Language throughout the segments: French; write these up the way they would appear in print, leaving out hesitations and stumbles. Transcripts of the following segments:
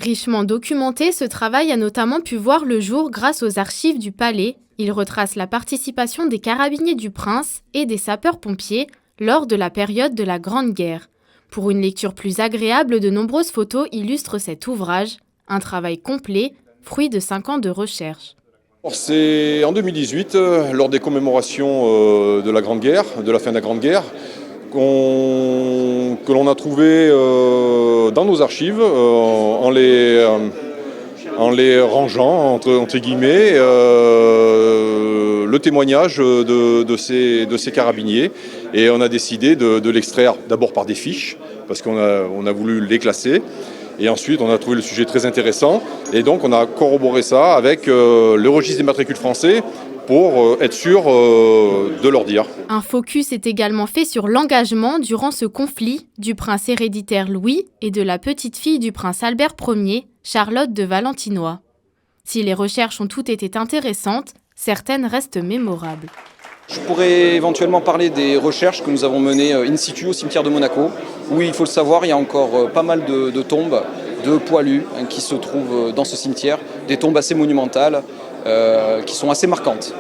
Richement documenté, ce travail a notamment pu voir le jour grâce aux archives du palais. Il retrace la participation des carabiniers du Prince et des sapeurs-pompiers lors de la période de la Grande Guerre. Pour une lecture plus agréable, de nombreuses photos illustrent cet ouvrage, un travail complet, fruit de 5 ans de recherche. C'est en 2018, lors des commémorations de la Grande Guerre, de la fin de la Grande Guerre, que l'on a trouvé dans nos archives en les rangeant, entre guillemets, le témoignage de ces carabiniers. Et on a décidé de l'extraire d'abord par des fiches, parce qu'on a voulu les classer. Et ensuite, on a trouvé le sujet très intéressant. Et donc, on a corroboré ça avec le registre des matricules français pour être sûr de leur dire. Un focus est également fait sur l'engagement durant ce conflit du prince héréditaire Louis et de la petite fille du prince Albert Ier, Charlotte de Valentinois. Si les recherches ont toutes été intéressantes, certaines restent mémorables. Je pourrais éventuellement parler des recherches que nous avons menées in situ au cimetière de Monaco, où il faut le savoir, il y a encore pas mal de tombes de poilus qui se trouvent dans ce cimetière, des tombes assez monumentales qui sont assez marquantes.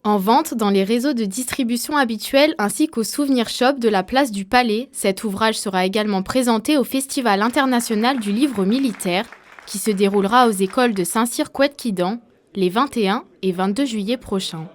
En vente dans les réseaux de distribution habituels ainsi qu'au souvenir shop de la place du Palais, cet ouvrage sera également présenté au Festival international du livre militaire qui se déroulera aux écoles de Saint-Cyr-Couët-Quidan les 21 et 22 juillet prochains.